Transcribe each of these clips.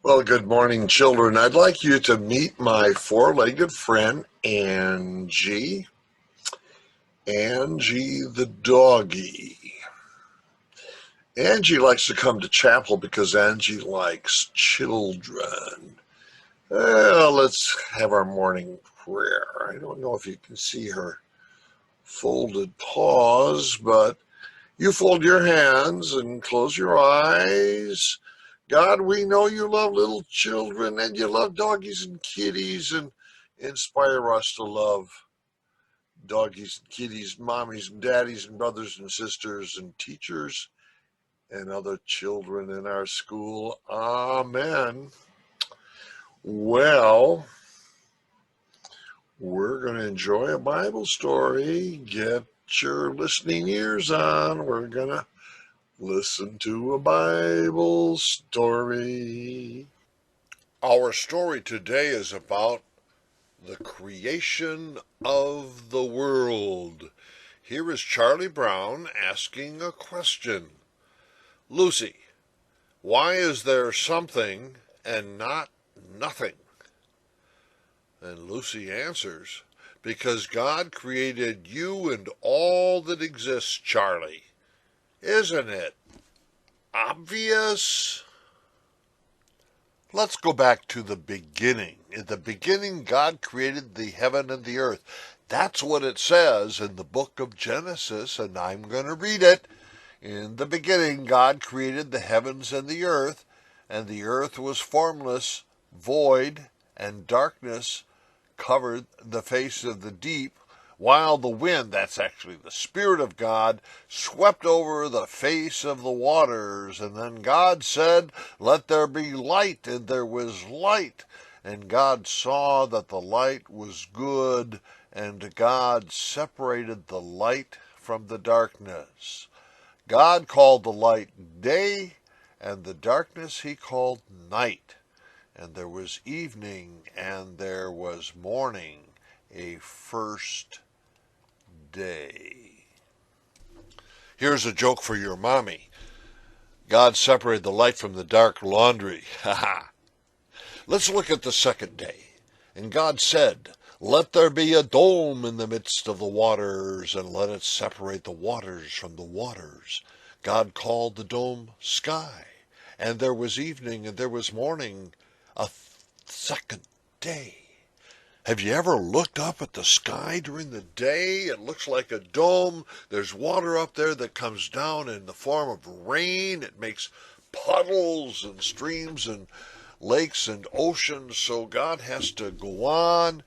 Well, good morning, children. I'd like you to meet my four-legged friend, Angie. Angie the doggy. Angie likes to come to chapel because Angie likes children. Let's have our morning prayer. I don't know if you can see her folded paws, but you fold your hands and close your eyes. God, we know you love little children and you love doggies and kitties, and inspire us to love doggies and kitties, mommies and daddies and brothers and sisters and teachers and other children in our school. Amen. Well, we're going to enjoy a Bible story. Get your listening ears on. We're going to listen to a Bible story. Our story today is about the creation of the world. Here is Charlie Brown asking a question. Lucy, why is there something and not nothing? And Lucy answers, because God created you and all that exists, Charlie. Isn't it obvious? Let's go back to the beginning. In the beginning, God created the heaven and the earth. That's what it says in the book of Genesis, and I'm going to read it. In the beginning, God created the heavens and the earth was formless, void, and darkness covered the face of the deep, while the wind, that's actually the Spirit of God, swept over the face of the waters. And then God said, let there be light, and there was light. And God saw that the light was good, and God separated the light from the darkness. God called the light day, and the darkness he called night. And there was evening, and there was morning, a first day. Here's a joke for your mommy. God separated the light from the dark laundry. Ha ha. Let's look at the second day. And God said, let there be a dome in the midst of the waters, and let it separate the waters from the waters. God called the dome sky. And there was evening, and there was morning, a second day. Have you ever looked up at the sky during the day? It looks like a dome. There's water up there that comes down in the form of rain. It makes puddles and streams and lakes and oceans. So God has to go on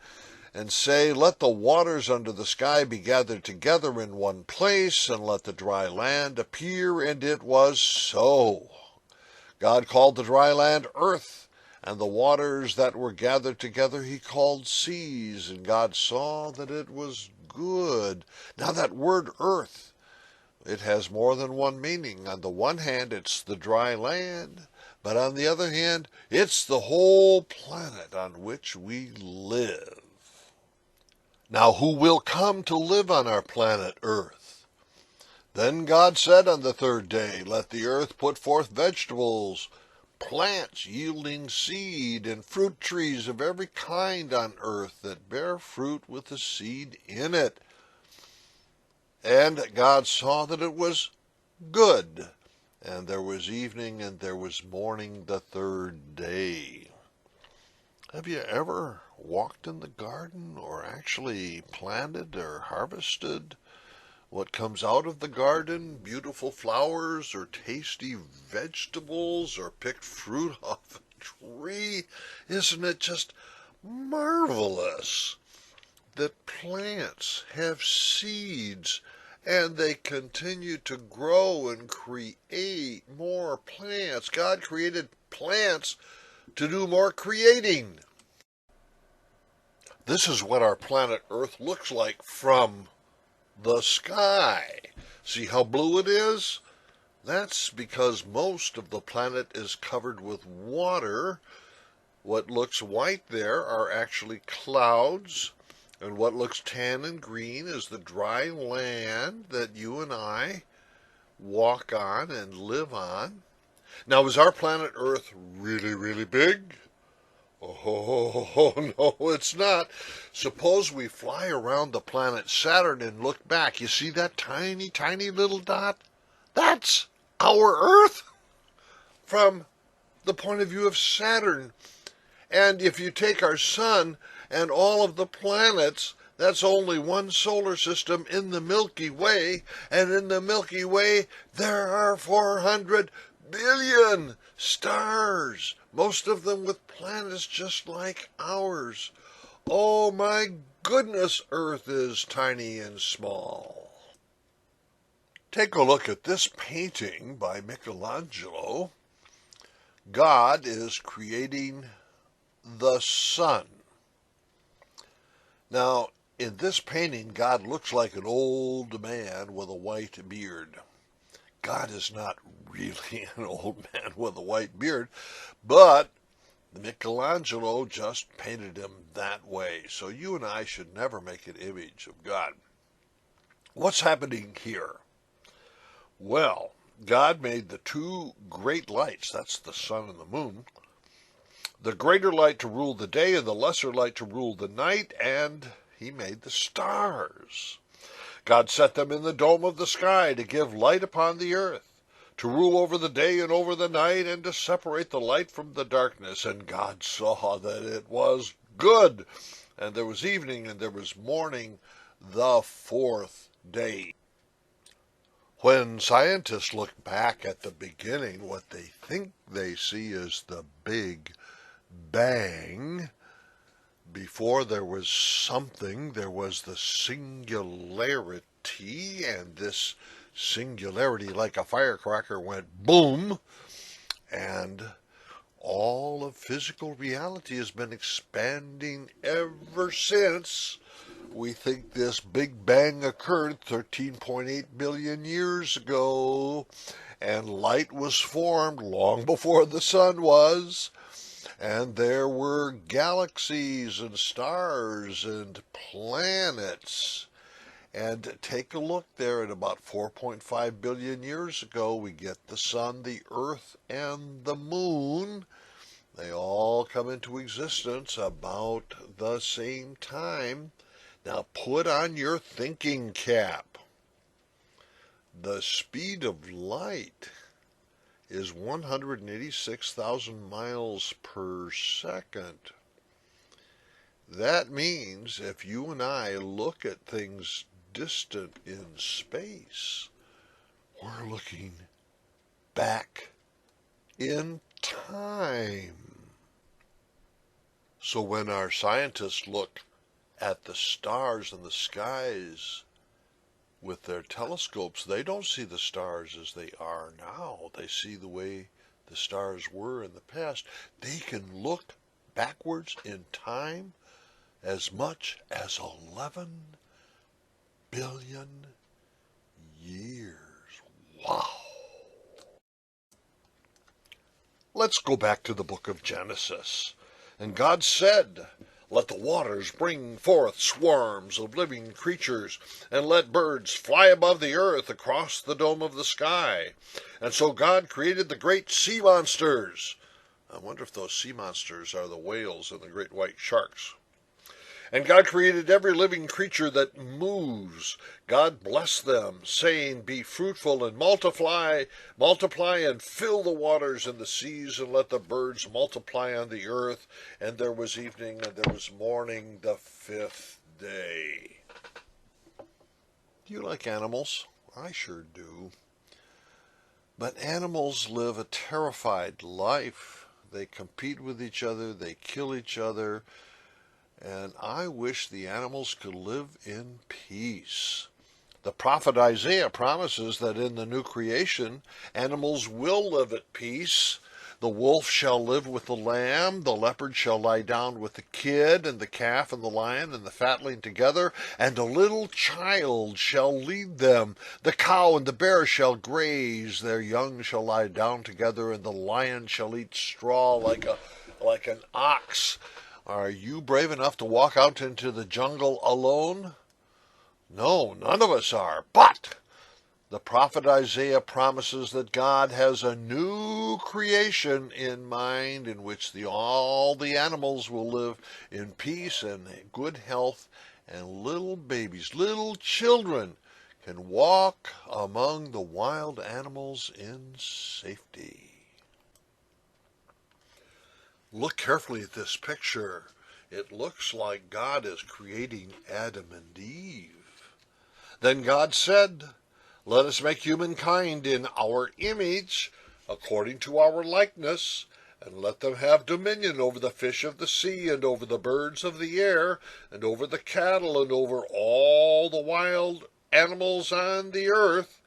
and say, let the waters under the sky be gathered together in one place, and let the dry land appear. And it was so. God called the dry land earth, and the waters that were gathered together he called seas, and God saw that it was good. Now that word earth, it has more than one meaning. On the one hand, it's the dry land, but on the other hand, it's the whole planet on which we live. Now who will come to live on our planet Earth? Then God said on the third day, let the earth put forth vegetables, plants yielding seed, and fruit trees of every kind on earth that bear fruit with the seed in it. And God saw that it was good. And there was evening and there was morning the third day. Have you ever walked in the garden or actually planted or harvested what comes out of the garden? Beautiful flowers or tasty vegetables or picked fruit off a tree? Isn't it just marvelous that plants have seeds and they continue to grow and create more plants? God created plants to do more creating. This is what our planet Earth looks like from the sky. See how blue it is? That's because most of the planet is covered with water. What looks white there are actually clouds, and what looks tan and green is the dry land that you and I walk on and live on. Now, is our planet Earth really, really big? Oh, no, it's not. Suppose we fly around the planet Saturn and look back. You see that tiny, tiny little dot? That's our Earth from the point of view of Saturn. And if you take our sun and all of the planets, that's only one solar system in the Milky Way. And in the Milky Way, there are 400 billion stars, most of them with planets just like ours. Oh my goodness, Earth is tiny and small. Take a look at this painting by Michelangelo. God is creating the sun. Now, in this painting, God looks like an old man with a white beard. God is not really an old man with a white beard, but Michelangelo just painted him that way. So you and I should never make an image of God. What's happening here? Well, God made the two great lights, that's the sun and the moon, the greater light to rule the day and the lesser light to rule the night, and he made the stars. God set them in the dome of the sky to give light upon the earth, to rule over the day and over the night, and to separate the light from the darkness. And God saw that it was good. And there was evening and there was morning, the fourth day. When scientists look back at the beginning, what they think they see is the Big Bang. Before there was something, there was the singularity, and this singularity, like a firecracker, went boom, and all of physical reality has been expanding ever since. We think this Big Bang occurred 13.8 billion years ago, and light was formed long before the sun was. And there were galaxies and stars and planets. And take a look there, at about 4.5 billion years ago, we get the sun, the earth, and the moon. They all come into existence about the same time. Now put on your thinking cap. The speed of light is 186,000 miles per second. That means if you and I look at things distant in space, we're looking back in time. So when our scientists look at the stars in the skies with their telescopes, they don't see the stars as they are now. They see the way the stars were in the past. They can look backwards in time as much as 11 billion years. Wow. Let's go back to the book of Genesis. And God said, "Let the waters bring forth swarms of living creatures, and let birds fly above the earth across the dome of the sky." And so God created the great sea monsters. I wonder if those sea monsters are the whales and the great white sharks. And God created every living creature that moves. God blessed them, saying, "Be fruitful and multiply and fill the waters and the seas, and let the birds multiply on the earth." And there was evening and there was morning, the fifth day. Do you like animals? I sure do. But animals live a terrified life. They compete with each other, they kill each other. And I wish the animals could live in peace. The prophet Isaiah promises that in the new creation, animals will live at peace. The wolf shall live with the lamb, the leopard shall lie down with the kid, and the calf and the lion and the fatling together, and a little child shall lead them. The cow and the bear shall graze, their young shall lie down together, and the lion shall eat straw like an ox. Are you brave enough to walk out into the jungle alone? No, none of us are. But The prophet Isaiah promises that God has a new creation in mind in which all the animals will live in peace and good health, and little babies, little children, can walk among the wild animals in safety. Look carefully at this picture. It looks like God is creating Adam and Eve. Then God said, "Let us make humankind in our image, according to our likeness, and let them have dominion over the fish of the sea, and over the birds of the air, and over the cattle, and over all the wild animals on the earth."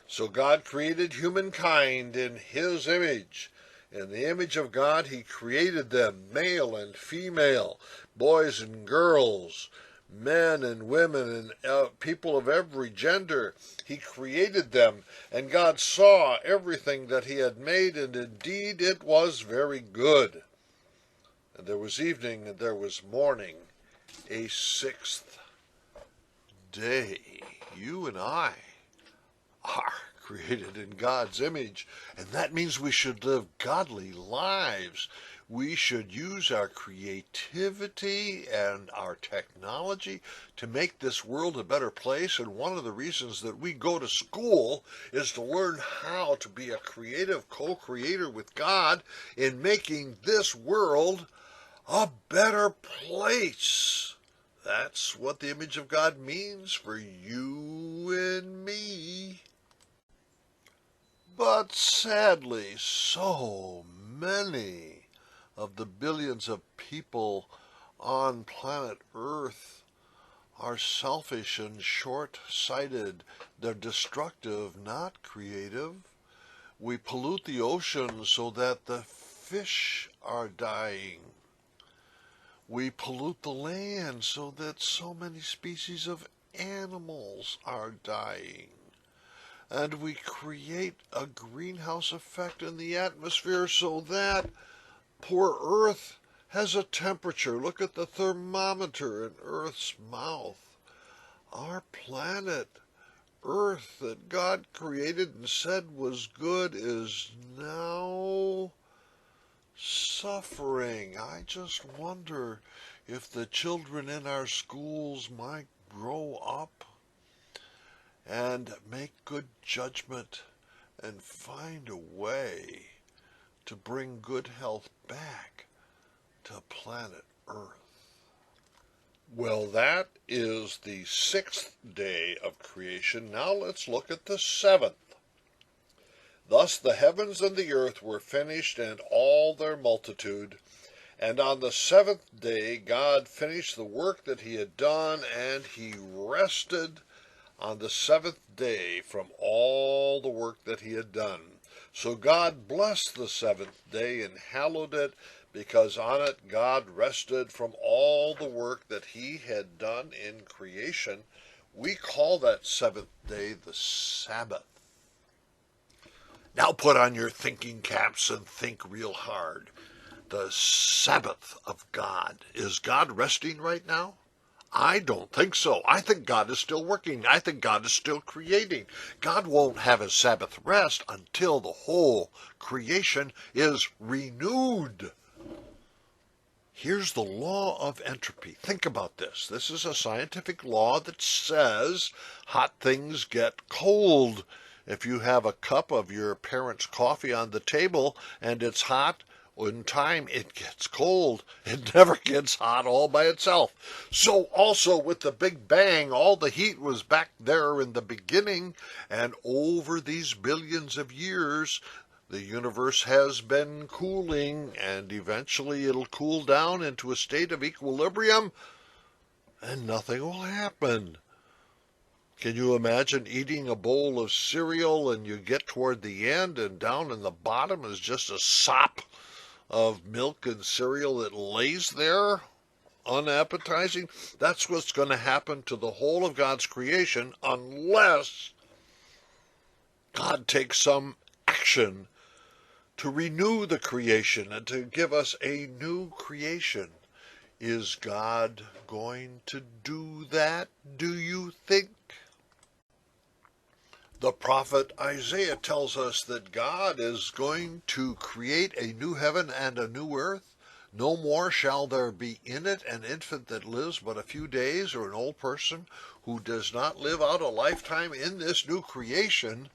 So God created humankind in his image. In the image of God he created them, male and female, boys and girls, men and women, and people of every gender. He created them, and God saw everything that he had made, and indeed it was very good. And there was evening, and there was morning, a sixth day. You and I are created in God's image, and that means we should live godly lives. We should use our creativity and our technology to make this world a better place, and one of the reasons that we go to school is to learn how to be a creative co-creator with God in making this world a better place. That's what the image of God means for you and me. But sadly, so many of the billions of people on planet Earth are selfish and short-sighted. They're destructive, not creative. We pollute the ocean so that the fish are dying. We pollute the land so that so many species of animals are dying. And we create a greenhouse effect in the atmosphere so that poor Earth has a temperature. Look at the thermometer in Earth's mouth. Our planet, Earth, that God created and said was good, is now suffering. I just wonder if the children in our schools might grow up and make good judgment and find a way to bring good health back to planet Earth. Well, that is the sixth day of creation. Now let's look at the seventh. Thus the heavens and the earth were finished, and all their multitude. And on the seventh day God finished the work that he had done, and he rested on the seventh day from all the work that he had done. So God blessed the seventh day and hallowed it, because on it God rested from all the work that he had done in creation. We call that seventh day the Sabbath. Now put on your thinking caps and think real hard. The Sabbath of God. Is God resting right now? I don't think so. I think God is still working. I think God is still creating. God won't have his Sabbath rest until the whole creation is renewed. Here's the law of entropy. Think about this. This is a scientific law that says hot things get cold. If you have a cup of your parents' coffee on the table and it's hot, in time it gets cold. It never gets hot all by itself. So also with the Big Bang, all the heat was back there in the beginning, and over these billions of years, the universe has been cooling, and eventually it'll cool down into a state of equilibrium, and nothing will happen. Can you imagine eating a bowl of cereal and you get toward the end and down in the bottom is just a sop of milk and cereal that lays there unappetizing? That's what's going to happen to the whole of God's creation unless God takes some action to renew the creation and to give us a new creation. Is God going to do that, do you think? The prophet Isaiah tells us that God is going to create a new heaven and a new earth. No more shall there be in it an infant that lives but a few days, or an old person who does not live out a lifetime in this new creation.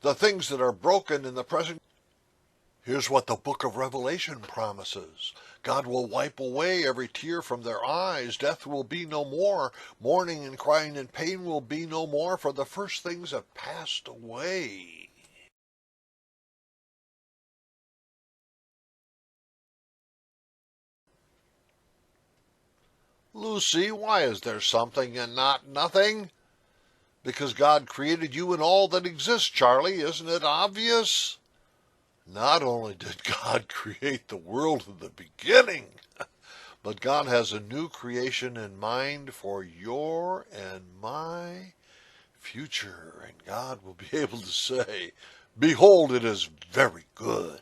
The things that are broken in the present. Here's what the book of Revelation promises. God will wipe away every tear from their eyes. Death will be no more. Mourning and crying and pain will be no more, for the first things have passed away. Lucy, why is there something and not nothing? Because God created you and all that exists, Charlie. Isn't it obvious? Not only did God create the world in the beginning, but God has a new creation in mind for your and my future. And God will be able to say, "Behold, it is very good."